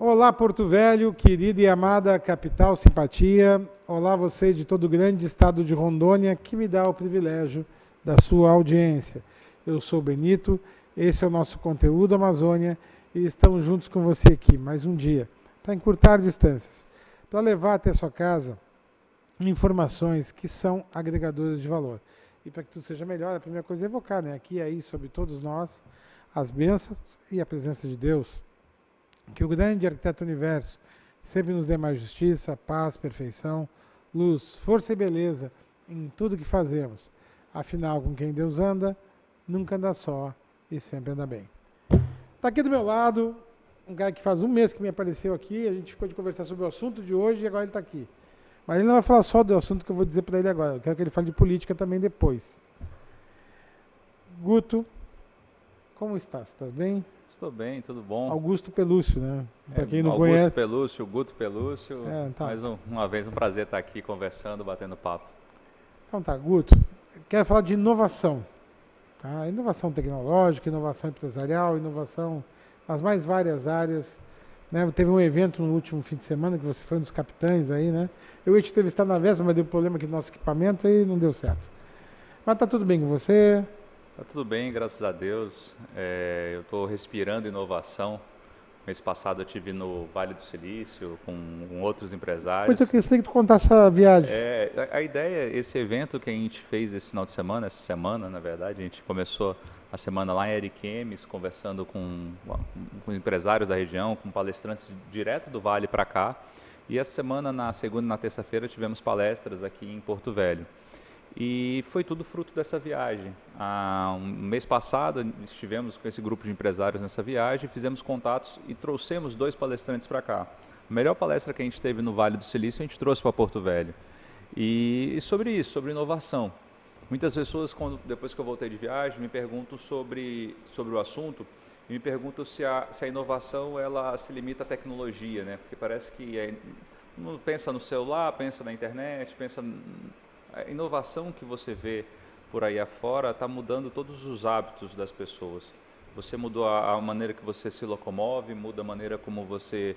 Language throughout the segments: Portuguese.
Olá, Porto Velho, querida e amada capital simpatia. Olá, você de todo o grande estado de Rondônia, que me dá o privilégio da sua audiência. Eu sou Benito, esse é o nosso conteúdo Amazônia e estamos juntos com você aqui mais um dia para encurtar distâncias, para levar até sua casa informações que são agregadoras de valor. E para que tudo seja melhor, a primeira coisa é evocar, né? Aqui e aí sobre todos nós as bênçãos e a presença de Deus. Que o grande arquiteto do universo sempre nos dê mais justiça, paz, perfeição, luz, força e beleza em tudo que fazemos. Afinal, com quem Deus anda, nunca anda só e sempre anda bem. Está aqui do meu lado um cara que faz um mês que me apareceu aqui, a gente ficou de conversar sobre o assunto de hoje e agora ele está aqui. Mas ele não vai falar só do assunto que eu vou dizer para ele agora, eu quero que ele fale de política também depois. Guto, como estás? Estás bem? Estou bem, tudo bom. Augusto Pelúcio, né? Para quem não Augusto conhece. Pelúcio, Guto Pelúcio. Tá. Mais uma vez um prazer estar aqui conversando, batendo papo. Então tá, Guto, quero falar de inovação. Tá? Inovação tecnológica, inovação empresarial, inovação nas mais várias áreas. Né? Teve um evento no último fim de semana que você foi um dos capitães aí, né? Eu ia te entrevistar na véspera, mas deu problema aqui no nosso equipamento e não deu certo. Mas tá tudo bem com você? Tá tudo bem, graças a Deus. Eu estou respirando inovação. Mês passado eu estive no Vale do Silício com outros empresários. Pois eu queria que tu contasse essa viagem. A ideia, esse evento que a gente fez esse final de semana, essa semana, na verdade, a gente começou a semana lá em Ariquemes, conversando com empresários da região, com palestrantes direto do Vale para cá. E essa semana, na segunda e na terça-feira, tivemos palestras aqui em Porto Velho. E foi tudo fruto dessa viagem. Um mês passado estivemos com esse grupo de empresários nessa viagem, fizemos contatos e trouxemos 2 palestrantes para cá. A melhor palestra que a gente teve no Vale do Silício a gente trouxe para Porto Velho. E sobre isso, sobre inovação. Muitas pessoas, depois que eu voltei de viagem, me perguntam sobre o assunto e me perguntam se a inovação ela se limita à tecnologia, né? Porque parece que pensa no celular, pensa na internet, pensa... A inovação que você vê por aí afora está mudando todos os hábitos das pessoas. Você mudou a maneira que você se locomove, muda a maneira como você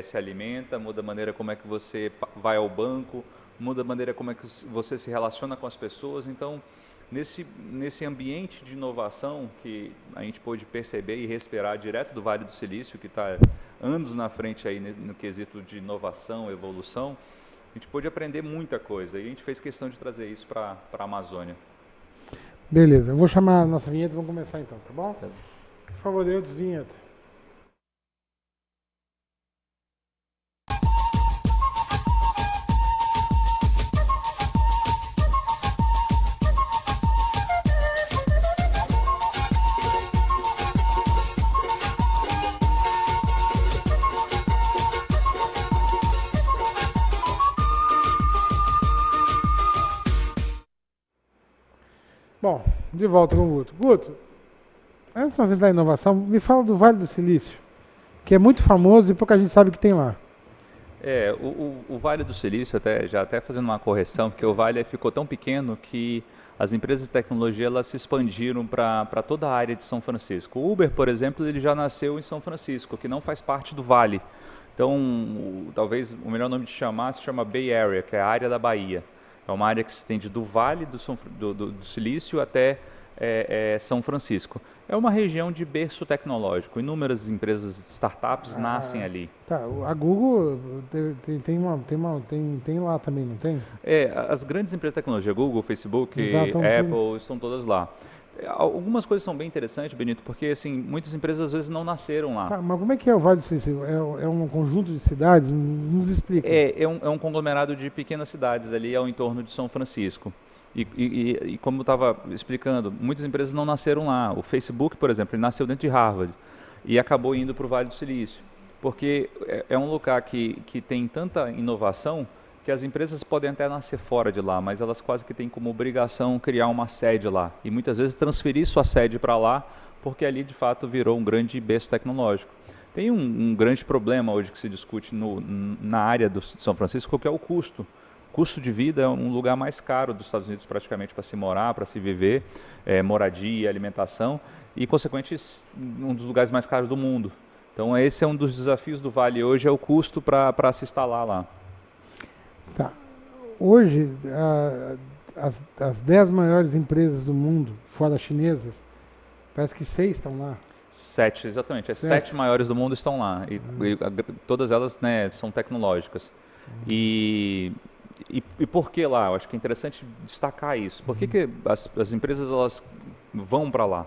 se alimenta, muda a maneira como é que você vai ao banco, muda a maneira como é que você se relaciona com as pessoas. Então, nesse ambiente de inovação que a gente pôde perceber e respirar direto do Vale do Silício, que está anos na frente aí no quesito de inovação, evolução, a gente pôde aprender muita coisa e a gente fez questão de trazer isso para a Amazônia. Beleza, eu vou chamar a nossa vinheta e vamos começar então, tá bom? Por favor, eu desvinheta. Bom, de volta com o Guto. Guto, antes de nós entrar em inovação, me fala do Vale do Silício, que é muito famoso e pouca gente sabe o que tem lá. O Vale do Silício, já fazendo uma correção, porque o Vale ficou tão pequeno que as empresas de tecnologia elas se expandiram para toda a área de São Francisco. O Uber, por exemplo, ele já nasceu em São Francisco, que não faz parte do Vale. Então, talvez o melhor nome de chamar se chama Bay Area, que é a área da Bahia. É uma área que se estende do Vale do Silício até São Francisco. É uma região de berço tecnológico. Inúmeras empresas, startups nascem ali. Tá, a Google tem lá também, não tem? As grandes empresas de tecnologia, Google, Facebook, Exato, Apple, estão todas lá. Algumas coisas são bem interessantes, Benito, porque assim, muitas empresas às vezes não nasceram lá. Tá, mas como é que é o Vale do Silício? É um conjunto de cidades? Nos explica. É um conglomerado de pequenas cidades ali ao entorno de São Francisco. E como eu estava explicando, muitas empresas não nasceram lá. O Facebook, por exemplo, ele nasceu dentro de Harvard e acabou indo para o Vale do Silício. Porque é um lugar que tem tanta inovação que as empresas podem até nascer fora de lá, mas elas quase que têm como obrigação criar uma sede lá. E muitas vezes transferir sua sede para lá, porque ali de fato virou um grande berço tecnológico. Tem um grande problema hoje que se discute na área de São Francisco, que é o custo. Custo de vida é um lugar mais caro dos Estados Unidos praticamente para se morar, para se viver, moradia, alimentação e, consequentemente, um dos lugares mais caros do mundo. Então esse é um dos desafios do Vale hoje, é o custo para se instalar lá. Tá. Hoje, as 10 maiores empresas do mundo, fora chinesas, parece que 6 estão lá. 7, exatamente. As 7 maiores do mundo estão lá. E todas elas, né, são tecnológicas. E por que lá? Eu acho que é interessante destacar isso. Por que as empresas elas vão para lá?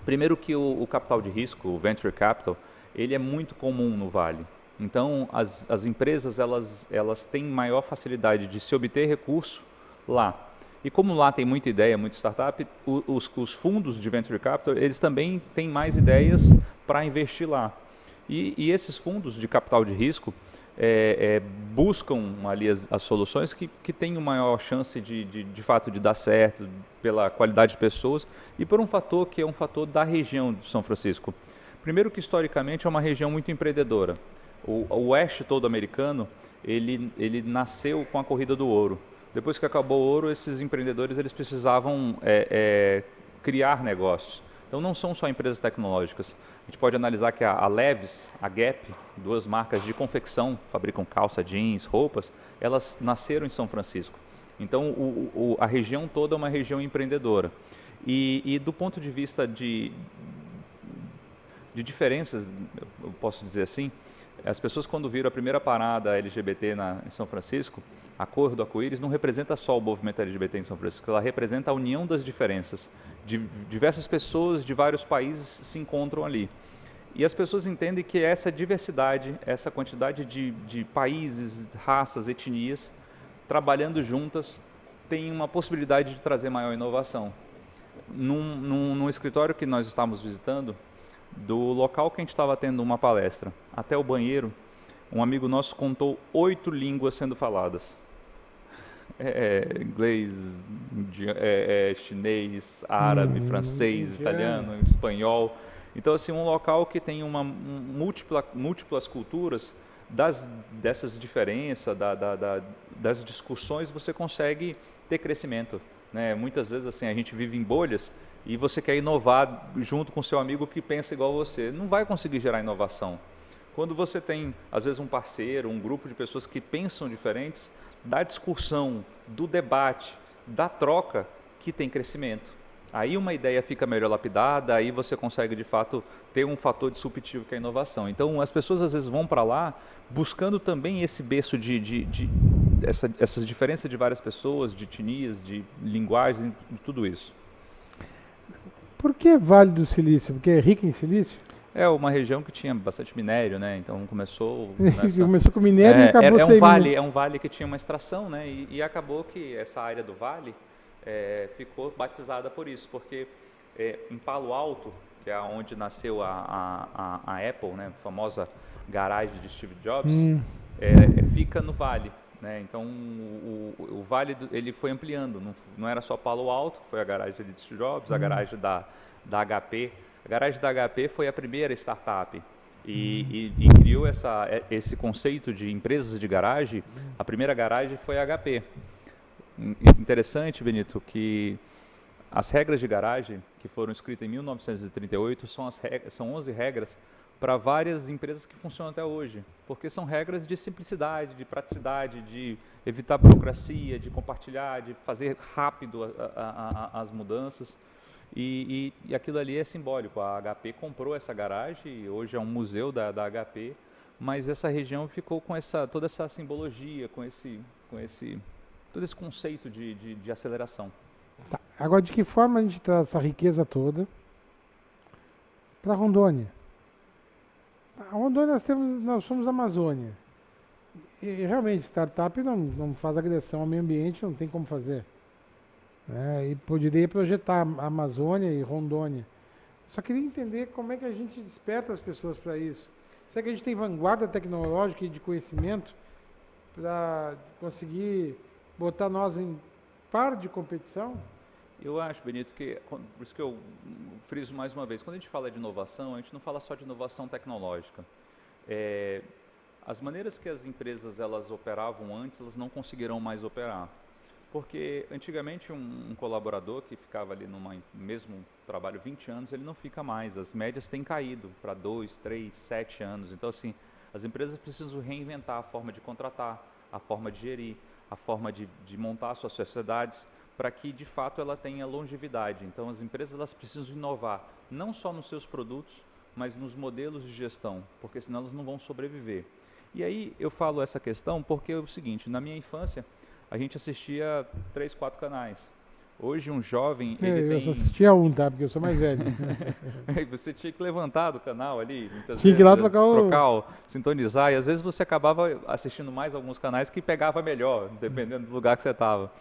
Primeiro que o capital de risco, o venture capital, ele é muito comum no Vale. Então, as empresas elas têm maior facilidade de se obter recurso lá. E como lá tem muita ideia, muita startup, os fundos de venture capital, eles também têm mais ideias para investir lá. E esses fundos de capital de risco buscam ali as soluções que têm uma maior chance de fato de dar certo pela qualidade de pessoas e por um fator que é um fator da região de São Francisco. Primeiro que historicamente é uma região muito empreendedora. O oeste todo americano, ele nasceu com a corrida do ouro. Depois que acabou o ouro, esses empreendedores eles precisavam criar negócios. Então não são só empresas tecnológicas. A gente pode analisar que a Levi's, a Gap, 2 marcas de confecção, fabricam calça, jeans, roupas, elas nasceram em São Francisco. Então a região toda é uma região empreendedora. E do ponto de vista de diferenças, eu posso dizer assim, as pessoas quando viram a primeira parada LGBT em São Francisco, a cor do arco-íris não representa só o movimento LGBT em São Francisco, ela representa a união das diferenças. Diversas pessoas de vários países se encontram ali. E as pessoas entendem que essa diversidade, essa quantidade de países, raças, etnias, trabalhando juntas, tem uma possibilidade de trazer maior inovação. Num escritório que nós estávamos visitando, do local que a gente estava tendo uma palestra até o banheiro, um amigo nosso contou 8 línguas sendo faladas. Inglês, chinês, árabe, francês, italiano, espanhol. Então, assim, um local que tem múltiplas culturas, dessas diferenças, das discussões, você consegue ter crescimento. Né? Muitas vezes, assim, a gente vive em bolhas e você quer inovar junto com seu amigo que pensa igual a você. Não vai conseguir gerar inovação. Quando você tem, às vezes, um parceiro, um grupo de pessoas que pensam diferentes, da discussão, do debate, da troca, que tem crescimento. Aí uma ideia fica melhor lapidada, aí você consegue, de fato, ter um fator disruptivo que é a inovação. Então, as pessoas, às vezes, vão para lá buscando também esse berço essas diferenças de várias pessoas, de etnias, de linguagem, de tudo isso. Por que Vale do Silício? Porque é rica em silício? É uma região que tinha bastante minério, né? Então começou começou com minério e acabou sem... É um vale que tinha uma extração, né? E acabou que essa área do vale ficou batizada por isso, porque em Palo Alto, que é onde nasceu a Apple, né? A famosa garagem de Steve Jobs, fica no vale. Né? Então o vale ele foi ampliando, não era só Palo Alto, que foi a garagem de Steve Jobs, a garagem da HP. A garagem da HP foi a primeira startup e criou esse conceito de empresas de garagem. A primeira garagem foi a HP. Interessante, Benito, que as regras de garagem que foram escritas em 1938 são 11 regras para várias empresas que funcionam até hoje, porque são regras de simplicidade, de praticidade, de evitar burocracia, de compartilhar, de fazer rápido as mudanças. E aquilo ali é simbólico. A HP comprou essa garagem, hoje é um museu da HP, mas essa região ficou com toda essa simbologia, todo esse conceito de aceleração. Tá. Agora, de que forma a gente traz essa riqueza toda para Rondônia? A Rondônia nós somos Amazônia. E realmente, startup não faz agressão ao meio ambiente, não tem como fazer. E poderia projetar a Amazônia e Rondônia. Só queria entender como é que a gente desperta as pessoas para isso. Será que a gente tem vanguarda tecnológica e de conhecimento para conseguir botar nós em par de competição? Eu acho, Benito, que, por isso que eu friso mais uma vez, quando a gente fala de inovação, a gente não fala só de inovação tecnológica. As maneiras que as empresas elas operavam antes, elas não conseguirão mais operar. Porque antigamente um colaborador que ficava ali no mesmo trabalho 20 anos, ele não fica mais. As médias têm caído para 2, 3, 7 anos. Então, assim, as empresas precisam reinventar a forma de contratar, a forma de gerir, a forma de montar suas sociedades, para que, de fato, ela tenha longevidade. Então, as empresas elas precisam inovar, não só nos seus produtos, mas nos modelos de gestão, porque senão elas não vão sobreviver. E aí eu falo essa questão porque é o seguinte, na minha infância, a gente assistia 3, 4 canais. Hoje um jovem, Eu só assistia um, tá? Porque eu sou mais velho. Você tinha que levantar do canal ali, muitas Tinha que ir lá vezes, trocar sintonizar, e às vezes você acabava assistindo mais alguns canais que pegava melhor, dependendo do lugar que você estava.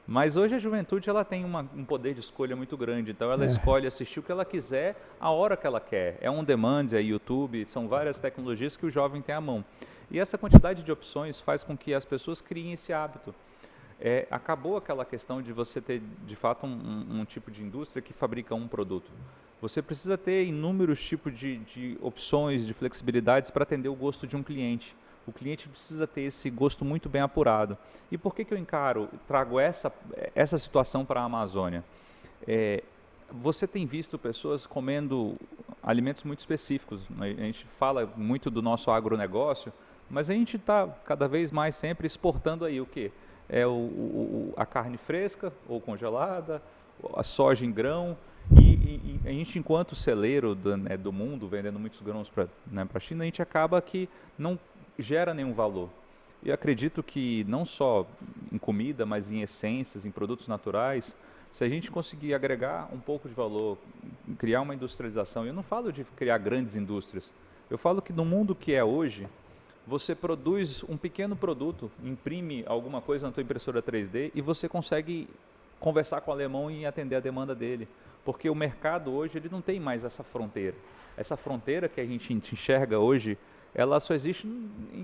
Mas hoje a juventude ela tem um poder de escolha muito grande, então ela escolhe assistir o que ela quiser, a hora que ela quer. É on demand, é YouTube, são várias tecnologias que o jovem tem à mão. E essa quantidade de opções faz com que as pessoas criem esse hábito. Acabou aquela questão de você ter, de fato, um tipo de indústria que fabrica um produto. Você precisa ter inúmeros tipos de opções, de flexibilidades para atender o gosto de um cliente. O cliente precisa ter esse gosto muito bem apurado. E por que eu trago essa situação para a Amazônia? Você tem visto pessoas comendo alimentos muito específicos. A gente fala muito do nosso agronegócio, mas a gente está cada vez mais sempre exportando aí o quê? A carne fresca ou congelada, a soja em grão, e a gente, enquanto celeiro do mundo, vendendo muitos grãos para a China, a gente acaba que não gera nenhum valor. E acredito que não só em comida, mas em essências, em produtos naturais, se a gente conseguir agregar um pouco de valor, criar uma industrialização, eu não falo de criar grandes indústrias, eu falo que no mundo que é hoje, você produz um pequeno produto, imprime alguma coisa na tua impressora 3D e você consegue conversar com o alemão e atender a demanda dele. Porque o mercado hoje ele não tem mais essa fronteira. Essa fronteira que a gente enxerga hoje, ela só existe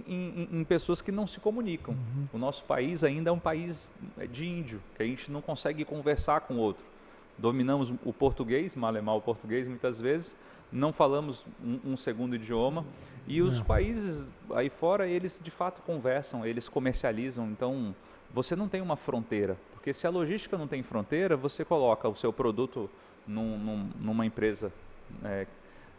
em pessoas que não se comunicam. O nosso país ainda é um país de índio, que a gente não consegue conversar com o outro. Dominamos o português, mal é mal o português muitas vezes, não falamos um segundo idioma, e os países aí fora, eles de fato conversam, eles comercializam, então você não tem uma fronteira, porque se a logística não tem fronteira, você coloca o seu produto numa empresa,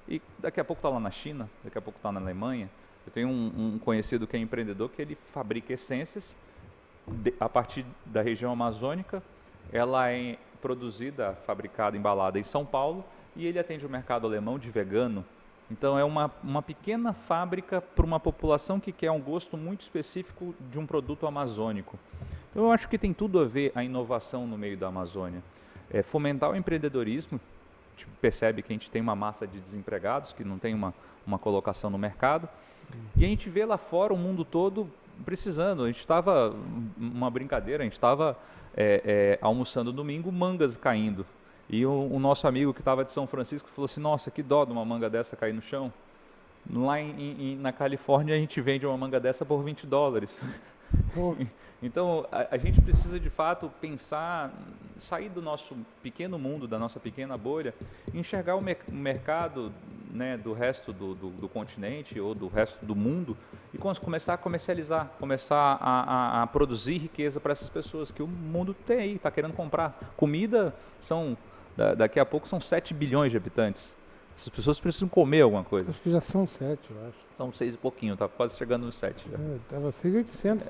e daqui a pouco está lá na China, daqui a pouco está na Alemanha. Eu tenho um conhecido que é empreendedor, que ele fabrica essências a partir da região amazônica, ela é produzida, fabricada, embalada em São Paulo, e ele atende o mercado alemão de vegano. Então é uma pequena fábrica para uma população que quer um gosto muito específico de um produto amazônico. Então eu acho que tem tudo a ver a inovação no meio da Amazônia. Fomentar o empreendedorismo, a gente percebe que a gente tem uma massa de desempregados que não tem uma colocação no mercado, e a gente vê lá fora o mundo todo precisando. A gente estava, uma brincadeira, a gente estava almoçando domingo, mangas caindo. E o nosso amigo que estava de São Francisco falou assim, nossa, que dó de uma manga dessa cair no chão. Lá na Califórnia a gente vende uma manga dessa por $20. Então a gente precisa de fato pensar, sair do nosso pequeno mundo, da nossa pequena bolha, enxergar o mercado, né, do resto do continente ou do resto do mundo e começar a comercializar, começar a produzir riqueza para essas pessoas que o mundo tem aí, está querendo comprar. Comida daqui a pouco são 7 bilhões de habitantes. Essas pessoas precisam comer alguma coisa. Acho que já são 7, eu acho. São 6 e pouquinho, tá quase chegando nos 7 já. Estava 6.800,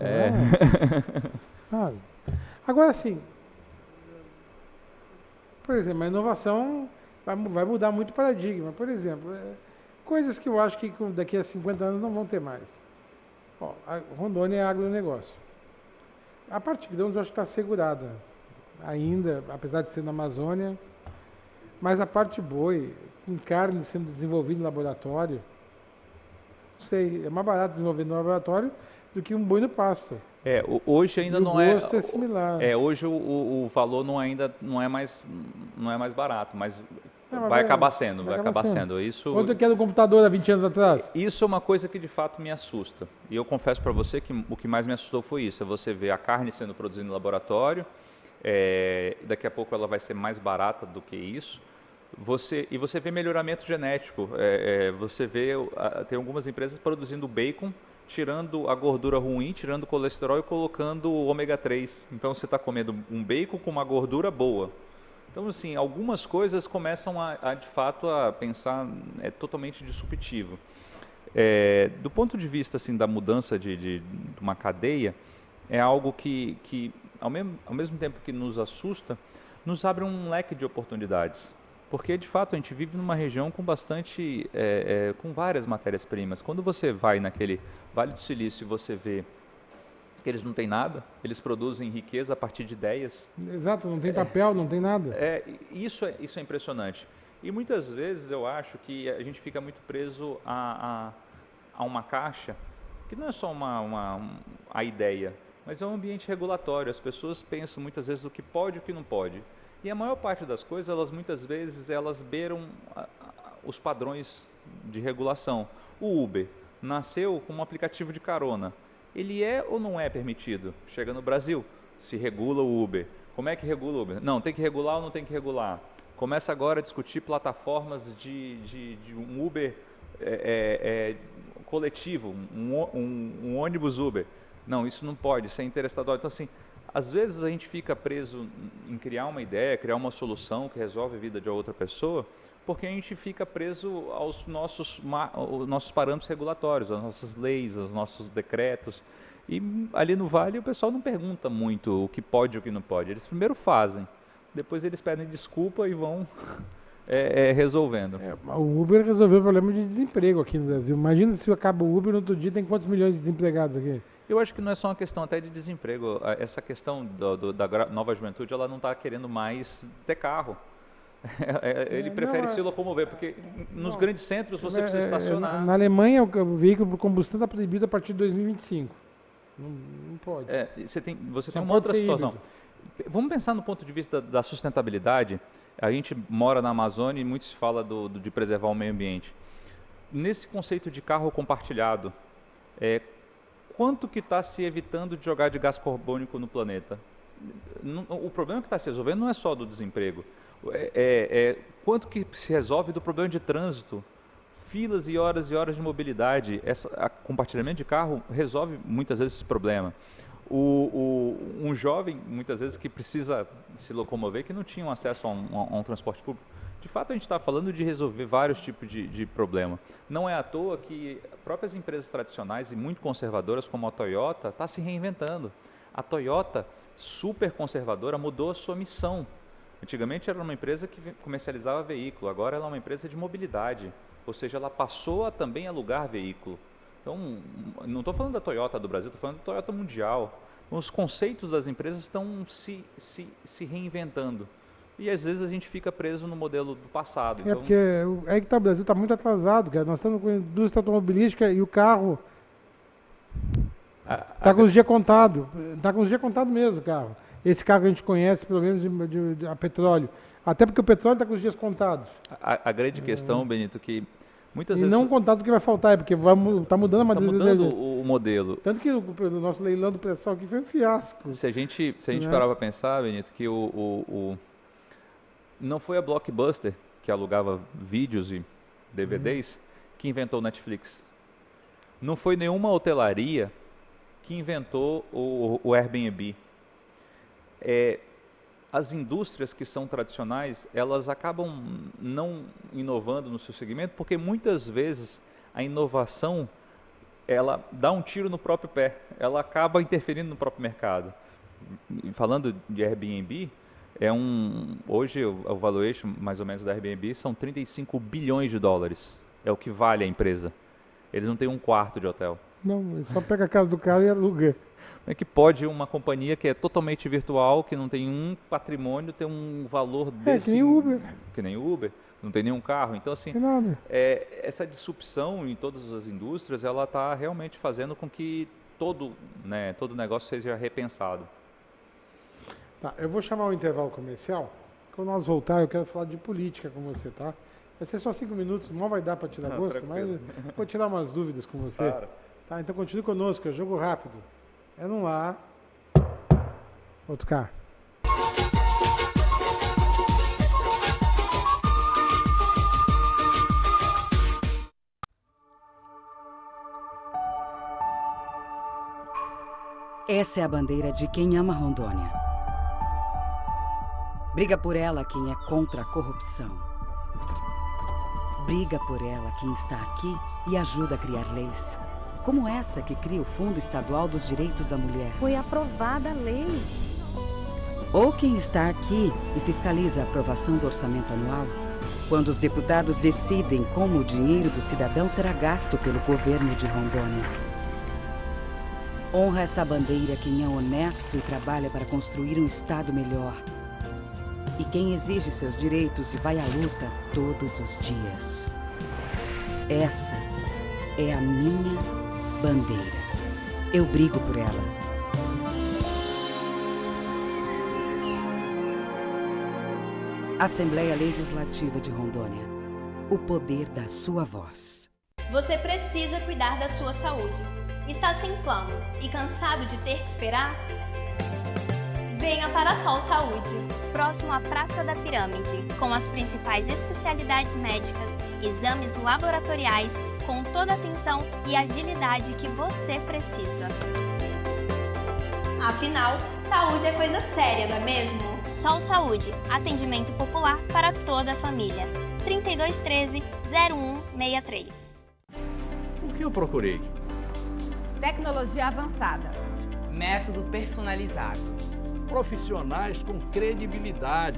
Agora sim, por exemplo, a inovação vai mudar muito o paradigma. Por exemplo, coisas que eu acho que daqui a 50 anos não vão ter mais. A Rondônia é agronegócio. A parte de grãos eu acho que está segurada ainda, apesar de ser na Amazônia, mas a parte boi, com carne sendo desenvolvida em laboratório, não sei, é mais barato desenvolver no laboratório do que um boi no pasto. Hoje ainda não é. O gosto é similar. Hoje o valor não é mais barato, mas vai acabar sendo. Isso. Quanto que era o computador há 20 anos atrás? Isso é uma coisa que de fato me assusta. E eu confesso para você que o que mais me assustou foi isso. É você ver a carne sendo produzida no laboratório, daqui a pouco ela vai ser mais barata do que isso. Você vê melhoramento genético. Você vê, tem algumas empresas produzindo bacon tirando a gordura ruim, tirando o colesterol e colocando o ômega 3. Então você está comendo um bacon com uma gordura boa. Então, assim, algumas coisas começam de fato a pensar totalmente disruptivo. Do ponto de vista assim, da mudança de uma cadeia, é algo que ao mesmo tempo que nos assusta, nos abre um leque de oportunidades. Porque, de fato, a gente vive numa região com com várias matérias-primas. Quando você vai naquele Vale do Silício e você vê que eles não têm nada, eles produzem riqueza a partir de ideias. Exato, não tem papel, não tem nada. Isso é impressionante. E muitas vezes eu acho que a gente fica muito preso a uma caixa, que não é só a ideia, mas é um ambiente regulatório. As pessoas pensam muitas vezes o que pode e o que não pode. E a maior parte das coisas, muitas vezes, elas beiram os padrões de regulação. O Uber nasceu como um aplicativo de carona. Ele é ou não é permitido? Chega no Brasil, se regula o Uber. Como é que regula o Uber? Não, tem que regular ou não tem que regular? Começa agora a discutir plataformas de um Uber coletivo, um ônibus Uber. Não, isso não pode, isso é interestadual. Então, assim, às vezes a gente fica preso em criar uma ideia, criar uma solução que resolve a vida de outra pessoa, porque a gente fica preso aos nossos parâmetros regulatórios, às nossas leis, aos nossos decretos. E ali no Vale o pessoal não pergunta muito o que pode e o que não pode. Eles primeiro fazem, depois eles pedem desculpa e vão resolvendo. O Uber resolveu o problema de desemprego aqui no Brasil. Imagina se acaba o Uber no outro dia, tem quantos milhões de desempregados aqui? Eu acho que não é só uma questão até de desemprego. Essa questão da nova juventude, ela não está querendo mais ter carro. Ele prefere se locomover, porque nos grandes centros você precisa estacionar. Na Alemanha, o veículo por combustão está proibido a partir de 2025. Não pode. Você tem uma outra situação. Vamos pensar no ponto de vista da sustentabilidade. A gente mora na Amazônia e muito se fala de preservar o meio ambiente. Nesse conceito de carro compartilhado, quanto que está se evitando de jogar de gás carbônico no planeta? O problema que está se resolvendo não é só do desemprego. Quanto que se resolve do problema de trânsito? Filas e horas de mobilidade. Compartilhamento de carro resolve muitas vezes esse problema. Um jovem, muitas vezes, que precisa se locomover, que não tinha acesso a um transporte público. De fato, a gente está falando de resolver vários tipos de problema. Não é à toa que próprias empresas tradicionais e muito conservadoras, como a Toyota, está se reinventando. A Toyota, super conservadora, mudou a sua missão. Antigamente era uma empresa que comercializava veículo, agora ela é uma empresa de mobilidade, ou seja, ela passou a também alugar veículo. Então, não estou falando da Toyota do Brasil, estou falando da Toyota mundial. Então, os conceitos das empresas estão se reinventando. E às vezes a gente fica preso no modelo do passado. Então, porque o Brasil está muito atrasado, cara. Nós estamos com a indústria automobilística e o carro está com os dias contados. Está com os dias contados mesmo o carro. Esse carro que a gente conhece, pelo menos a petróleo. Até porque o petróleo está com os dias contados. A grande questão, Benito, que muitas vezes... E não contado porque vai faltar, é porque está mudando a matriz. Está mudando o modelo. Tanto que o nosso leilão do pré-sal aqui foi um fiasco. Se a gente parar para pensar, Benito, que não foi a Blockbuster, que alugava vídeos e DVDs, que inventou o Netflix. Não foi nenhuma hotelaria que inventou o Airbnb. As indústrias que são tradicionais, elas acabam não inovando no seu segmento, porque muitas vezes a inovação, ela dá um tiro no próprio pé, ela acaba interferindo no próprio mercado. Falando de Airbnb, hoje o valuation mais ou menos da Airbnb são 35 bilhões de dólares, é o que vale a empresa. Eles não têm um quarto de hotel. Não, ele só pega a casa do cara e aluga. É que pode uma companhia que é totalmente virtual, que não tem um patrimônio, ter um valor desse... que nem Uber. Que nem Uber, não tem nenhum carro. Então, assim, essa disrupção em todas as indústrias, ela está realmente fazendo com que todo negócio seja repensado. Tá, eu vou chamar o intervalo comercial. Quando nós voltar, eu quero falar de política com você, tá? Vai ser só 5 minutos, não vai dar para tirar gosto, tranquilo. Mas vou tirar umas dúvidas com você. Claro. Tá, então continue conosco, é jogo rápido. É num lá. Outro cá. Essa é a bandeira de quem ama Rondônia. Briga por ela quem é contra a corrupção. Briga por ela quem está aqui e ajuda a criar leis, como essa que cria o Fundo Estadual dos Direitos da Mulher. Foi aprovada a lei. Ou quem está aqui e fiscaliza a aprovação do orçamento anual, quando os deputados decidem como o dinheiro do cidadão será gasto pelo governo de Rondônia. Honra essa bandeira quem é honesto e trabalha para construir um estado melhor. E quem exige seus direitos e vai à luta todos os dias. Essa é a minha bandeira. Eu brigo por ela. Assembleia Legislativa de Rondônia. O poder da sua voz. Você precisa cuidar da sua saúde. Está sem plano e cansado de ter que esperar? Venha para a Sol Saúde, próximo à Praça da Pirâmide, com as principais especialidades médicas, exames laboratoriais, com toda a atenção e agilidade que você precisa. Afinal, saúde é coisa séria, não é mesmo? Sol Saúde, atendimento popular para toda a família. 3213-0163. O que eu procurei? Tecnologia avançada. Método personalizado. Profissionais com credibilidade.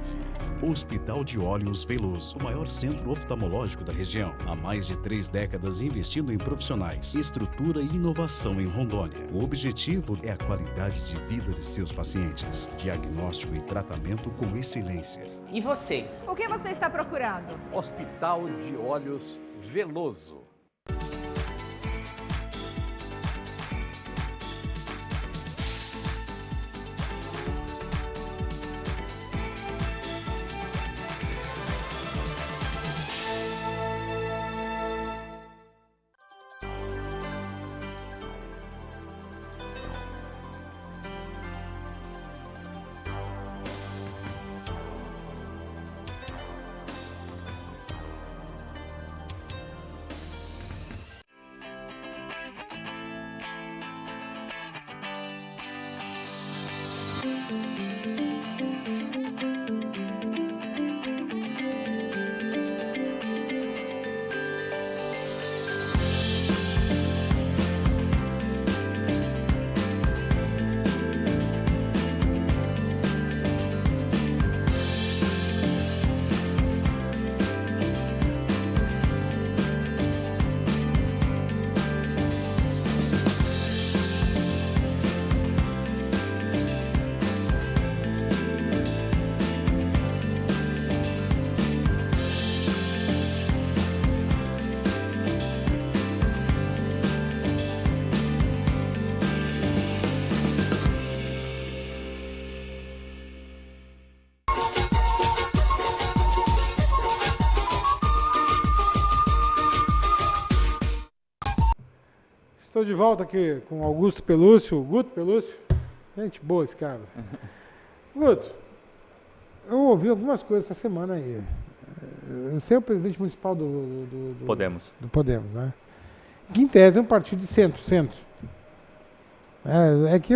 Hospital de Olhos Veloso, o maior centro oftalmológico da região. Há mais de 3 décadas investindo em profissionais, estrutura e inovação em Rondônia. O objetivo é a qualidade de vida de seus pacientes. Diagnóstico e tratamento com excelência. E você? O que você está procurando? Hospital de Olhos Veloso. Estou de volta aqui com Augusto Pelúcio, Guto Pelúcio. Gente boa esse cara. Guto, eu ouvi algumas coisas essa semana aí. Você é o presidente municipal do Podemos. Do Podemos, né? Que em tese é um partido de centro. É que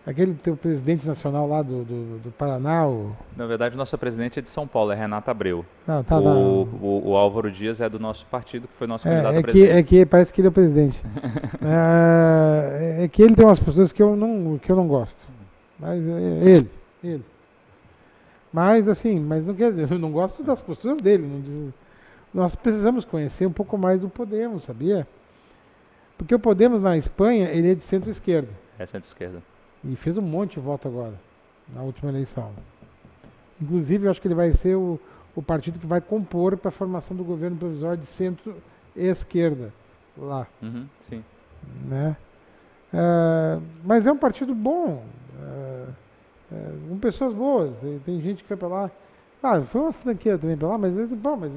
aquele teu presidente nacional lá do Paraná, Na verdade, nossa presidente é de São Paulo, é Renata Abreu. Não, O Álvaro Dias é do nosso partido, que foi nosso candidato a presidente. É que parece que ele é o presidente. É que ele tem umas posturas que eu não gosto. Mas ele. Mas assim, não quer dizer, eu não gosto das posturas dele. Nós precisamos conhecer um pouco mais do Podemos, sabia? Porque o Podemos na Espanha, ele é de centro-esquerda. É centro-esquerda. E fez um monte de voto agora, na última eleição. Inclusive, eu acho que ele vai ser o partido que vai compor para a formação do governo provisório de centro-esquerda lá. Uhum, sim. Né? Mas é um partido bom, com pessoas boas. Tem gente que foi para lá. Foi umas tranqueiras também para lá, mas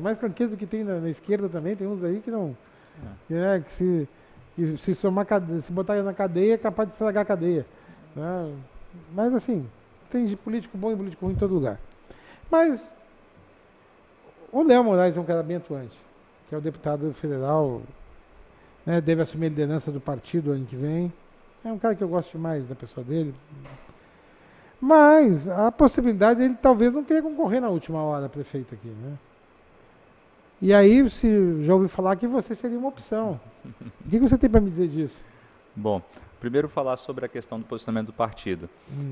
mais tranqueira do que tem na esquerda também. Tem uns aí que não. Que se botar na cadeia é capaz de estragar a cadeia. Mas assim, tem político bom e político ruim em todo lugar. Mas o Léo Moraes é um cara bem atuante, que é o deputado federal, né, deve assumir a liderança do partido ano que vem. É um cara que eu gosto demais da pessoa dele. Mas a possibilidade ele talvez não queira concorrer na última hora, prefeito aqui, né? E aí, se já ouvi falar que você seria uma opção. O que você tem para me dizer disso? Bom, primeiro falar sobre a questão do posicionamento do partido.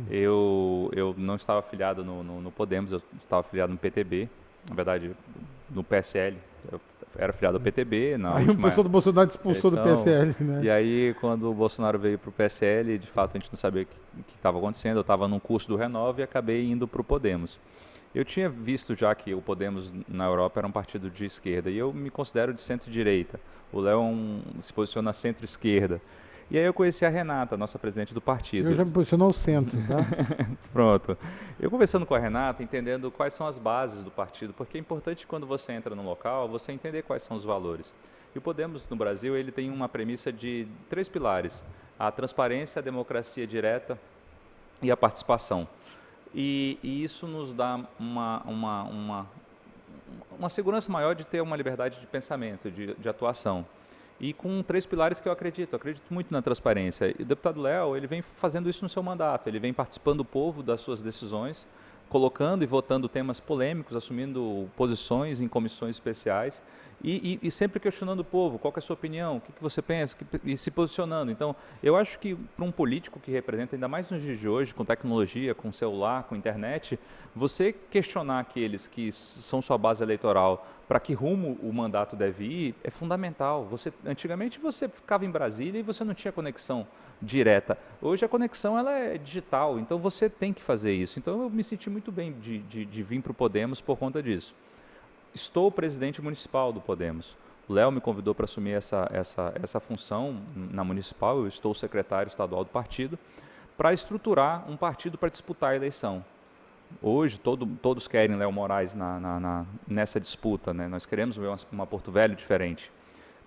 Eu não estava afiliado no Podemos, eu estava afiliado no PTB, na verdade no PSL. Eu era afiliado ao PTB. Aí uma pessoa do Bolsonaro te expulsou do PSL, né? E aí, quando o Bolsonaro veio para o PSL, de fato a gente não sabia o que estava acontecendo. Eu estava num curso do Renove e acabei indo para o Podemos. Eu tinha visto já que o Podemos na Europa era um partido de esquerda e eu me considero de centro-direita. O Léo se posiciona centro-esquerda. E aí eu conheci a Renata, nossa presidente do partido. Eu já me posiciono ao centro, tá? Pronto. Eu conversando com a Renata, entendendo quais são as bases do partido, porque é importante quando você entra no local, você entender quais são os valores. E o Podemos no Brasil, ele tem uma premissa de 3 pilares: a transparência, a democracia direta e a participação. E isso nos dá uma segurança maior de ter uma liberdade de pensamento, de atuação. E com 3 pilares que eu acredito muito na transparência. E o deputado Léo, ele vem fazendo isso no seu mandato, ele vem participando do povo das suas decisões, colocando e votando temas polêmicos, assumindo posições em comissões especiais e sempre questionando o povo, qual que é a sua opinião, o que você pensa, e se posicionando. Então, eu acho que para um político que representa, ainda mais nos dias de hoje, com tecnologia, com celular, com internet, você questionar aqueles que são sua base eleitoral, para que rumo o mandato deve ir, é fundamental. Antigamente você ficava em Brasília e você não tinha conexão direta. Hoje a conexão ela é digital, então você tem que fazer isso. Então eu me senti muito bem de vir para o Podemos por conta disso. Estou presidente municipal do Podemos. O Léo me convidou para assumir essa função na municipal, eu estou secretário estadual do partido, para estruturar um partido para disputar a eleição. Hoje todos querem Léo Moraes nessa disputa, né? Nós queremos ver uma Porto Velho diferente.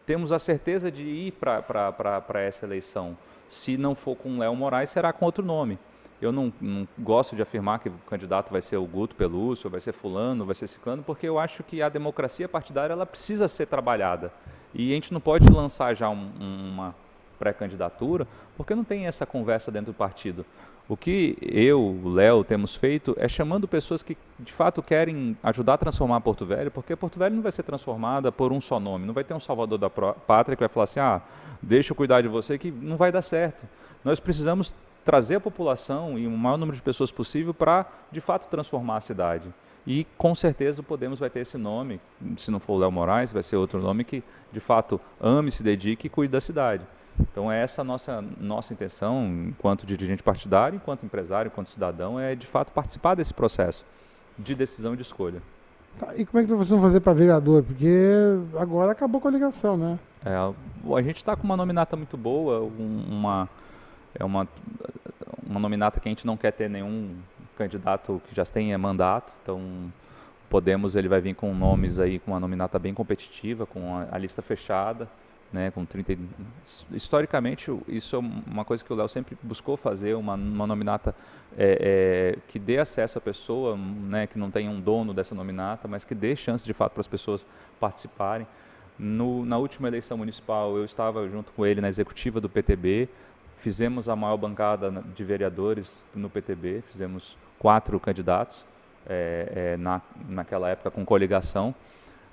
Temos a certeza de ir para essa eleição. Se não for com Léo Moraes, será com outro nome. Eu não gosto de afirmar que o candidato vai ser o Guto Pelúcio, vai ser fulano, vai ser ciclano, porque eu acho que a democracia partidária ela precisa ser trabalhada. E a gente não pode lançar já uma pré-candidatura, porque não tem essa conversa dentro do partido. O que eu, o Léo, temos feito é chamando pessoas que, de fato, querem ajudar a transformar Porto Velho, porque Porto Velho não vai ser transformada por um só nome, não vai ter um salvador da pátria que vai falar assim, deixa eu cuidar de você, que não vai dar certo. Nós precisamos trazer a população e o maior número de pessoas possível para, de fato, transformar a cidade. E, com certeza, o Podemos vai ter esse nome, se não for o Léo Moraes, vai ser outro nome que, de fato, ame, se dedique e cuide da cidade. Então, essa nossa intenção, enquanto dirigente partidário, enquanto empresário, enquanto cidadão, é, de fato, participar desse processo de decisão e de escolha. Tá, e como é que vocês vão fazer para vereador? Porque agora acabou com a ligação, né? A gente está com uma nominata muito boa, uma nominata que a gente não quer ter nenhum candidato que já tenha mandato, então o Podemos ele vai vir com nomes aí, com uma nominata bem competitiva, com a lista fechada, né, com 30. Historicamente, isso é uma coisa que o Léo sempre buscou fazer, uma nominata que dê acesso à pessoa, né, que não tenha um dono dessa nominata, mas que dê chance de fato para as pessoas participarem. Na última eleição municipal, eu estava junto com ele na executiva do PTB, fizemos a maior bancada de vereadores no PTB, fizemos 4 candidatos naquela época com coligação.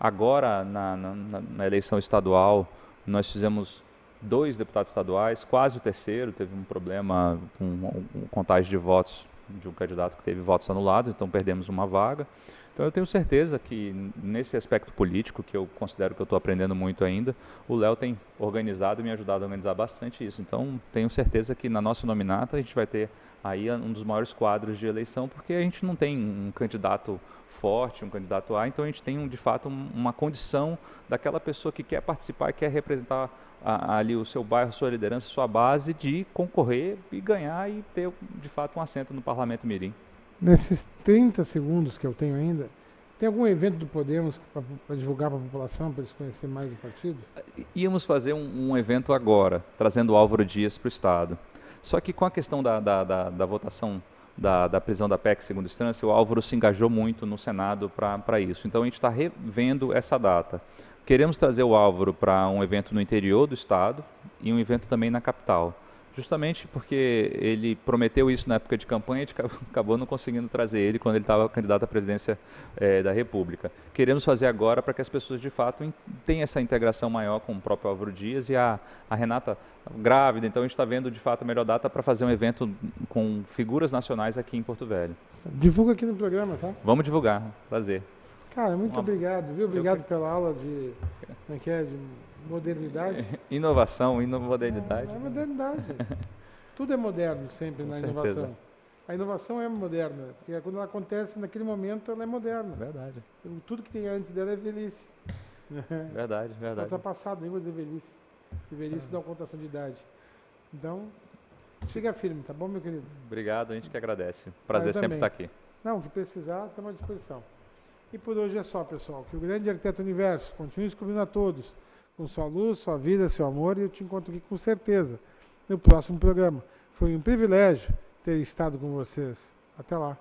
Agora, na eleição estadual, nós fizemos 2 deputados estaduais, quase o terceiro, teve um problema com contagem de votos de um candidato que teve votos anulados, então perdemos uma vaga. Então eu tenho certeza que nesse aspecto político, que eu considero que eu estou aprendendo muito ainda, o Léo tem organizado e me ajudado a organizar bastante isso. Então tenho certeza que na nossa nominata a gente vai ter aí um dos maiores quadros de eleição, porque a gente não tem um candidato forte, um candidato A, então a gente tem de fato uma condição daquela pessoa que quer participar e quer representar ali o seu bairro, sua liderança, sua base, de concorrer e ganhar e ter de fato um assento no Parlamento Mirim. Nesses 30 segundos que eu tenho ainda, tem algum evento do Podemos para divulgar para a população, para eles conhecerem mais o partido? Íamos fazer um evento agora, trazendo o Álvaro Dias para o Estado. Só que com a questão da votação da prisão da PEC segunda instância, o Álvaro se engajou muito no Senado para isso. Então a gente está revendo essa data. Queremos trazer o Álvaro para um evento no interior do Estado e um evento também na capital. Justamente porque ele prometeu isso na época de campanha, a gente acabou não conseguindo trazer ele quando ele estava candidato à presidência da República. Queremos fazer agora para que as pessoas de fato tenham essa integração maior com o próprio Álvaro Dias e a Renata grávida, então a gente está vendo de fato a melhor data para fazer um evento com figuras nacionais aqui em Porto Velho. Divulga aqui no programa, tá? Vamos divulgar, prazer. Cara, muito obrigado, viu? Obrigado pela aula de, como é que é, de modernidade. Inovação e modernidade. É modernidade. Tudo é moderno sempre Com na certeza. inovação. A inovação é moderna, porque quando ela acontece naquele momento, ela é moderna. Verdade, Tudo que tem antes dela é velhice. verdade. Ultrapassado, nem vou dizer velhice. E velhice dá uma contação de idade. Então, siga firme, tá bom, meu querido? Obrigado, a gente que agradece. Prazer eu sempre também. estar aqui. Não, o que precisar, estamos à disposição. E por hoje é só, pessoal. Que o grande arquiteto universo continue descobrindo a todos, com sua luz, sua vida, seu amor, e eu te encontro aqui com certeza no próximo programa. Foi um privilégio ter estado com vocês. Até lá.